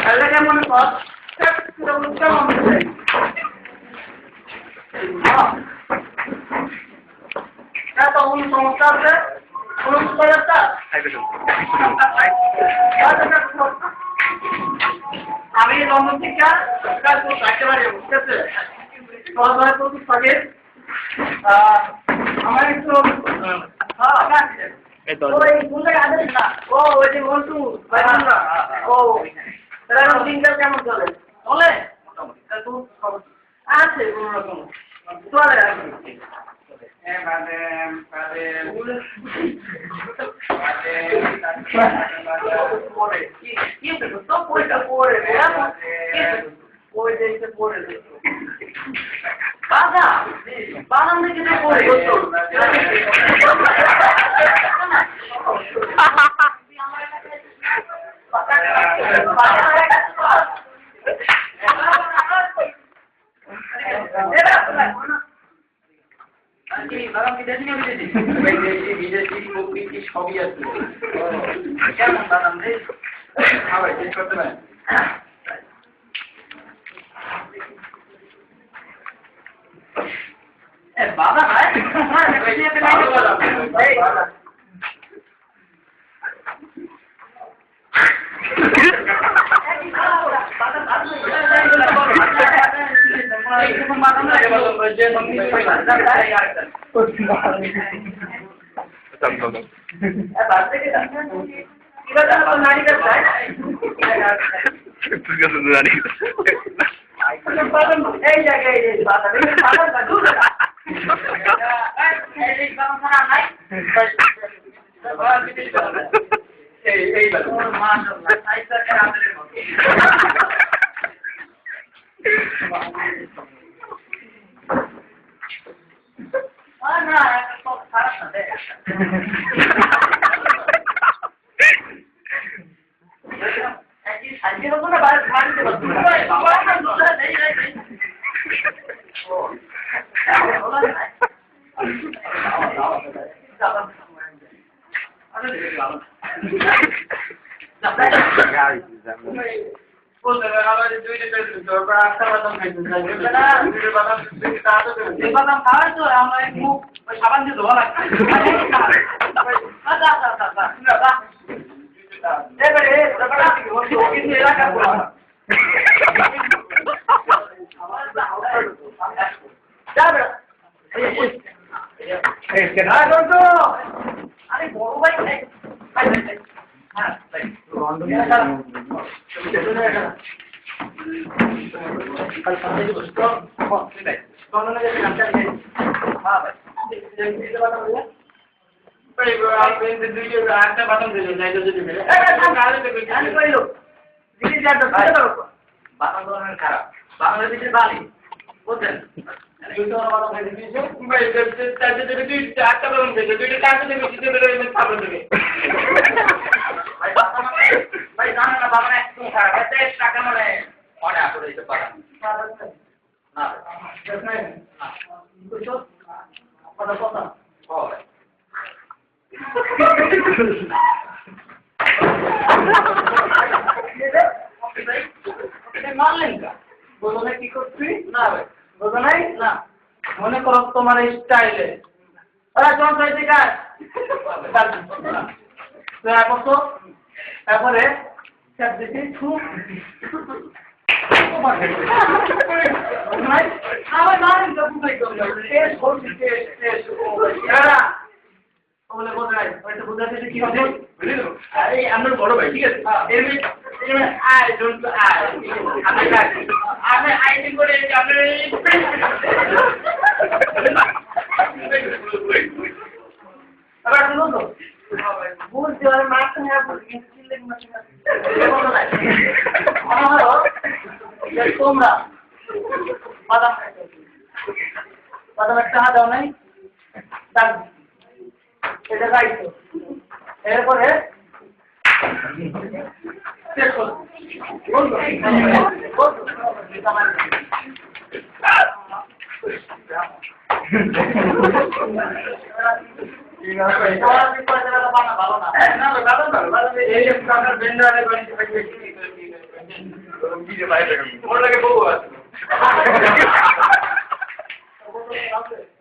এলাকায় মনে কর তখন সমস্যা আছে আমি লন্ডন থেকে একেবারে বুঝতেছে আমার একটু কেমন চলে চলে আছে কোনোরকম চলে বাদাম দেখে পড়ে বিদেশি প্রকৃতি সবই আছে কেমন বাদাম রে খাবার শেষ করতে পারেন বাদাম এই জায়গায় সাবান দিয়ে ধোয়া লাগছে আরে বড় ভাই খারাপ বাংলাদেশের বালি বুঝলেন ভাই জানো না বাবা একটু খারাপ টাকা মানে মনে আসলে দিতে পারেন মারলেন কা বোঝো না কি করছি না ভাই বোঝো নাই না মনে করো তোমার স্টাইলে ওরা জন চাইতে কাজ তারপরে দেখি আমার নাম কি হবে আপনার বড় ভাই ঠিক আছে আপনি আইডিং করে আবার শুনুন তো বুঝতে পারে মারতে তোমরা বাদাম একটা দাও নাই এটা গাইছো এরপরে ভালো না কি যে বাইরে তোমার লাগে বউ আছে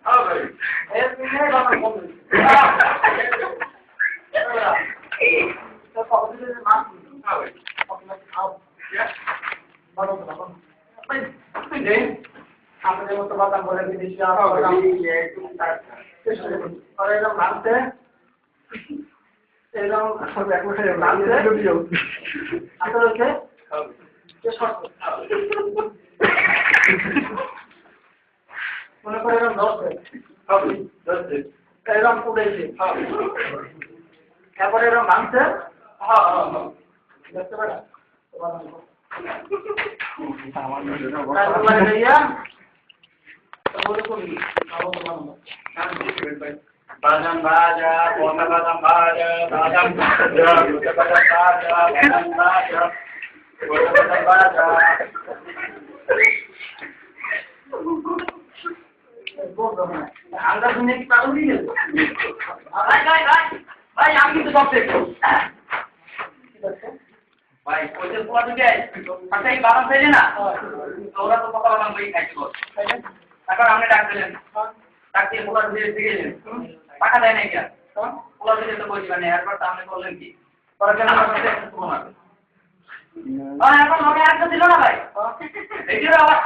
হ্যাঁ ভাই এর নিয়ে বাবা বন্ধু তো কতদিন মাস হ্যাঁ ভাই আপনার খাও বলো তো বাবা ভাই তুই দে আমাদের মতো বাবা বলে দিয়েছি আর এরকম ভাবতে এরকম ভাবতে আসলে হচ্ছে মনে করে এরকম ধরছে এরকম উঠেছে তারপরে এরকম ভাঙছে দেখতে পারা বাদাম ভাজা পচা বাদাম ভাজা বাদাম ভাজা পচা বাদাম ভাজা বাদাম ভাজা পচা বাদাম ভাজা আমরা শুনে কি পাগল দিয়ে গেল ভাই আমি কিন্তু সব দেখবো ভাই ওদের পোয়া দিকে আচ্ছা এই বাদাম খাইলে না ওরা তো পচা বাদাম বই খাইছিল তারপর আপনি ডাক দিলেন ডাক দিয়ে পোলা দিয়ে দিলেন টাকা দেয় নাই কেন পোলা দিয়ে তো বলছি মানে এরপর তো আপনি বললেন কি পরে কেন এখন মনে একটা দিল না ভাই এই আবার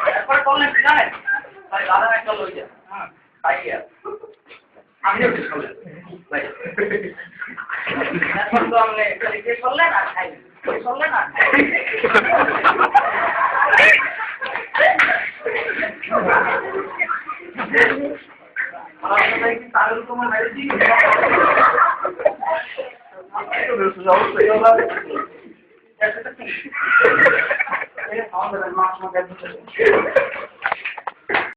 এরপর বললেন কি জানেন ভাই বাদাম একটা লই যা হ্যাঁ খাইয়া আমিও কিছু বললেন ভাই এখন তো আপনি কে করলেন আর খাই করলেন আর খাই তাদের তোমার বাইরে দিকে আমাদের মাছ মাছ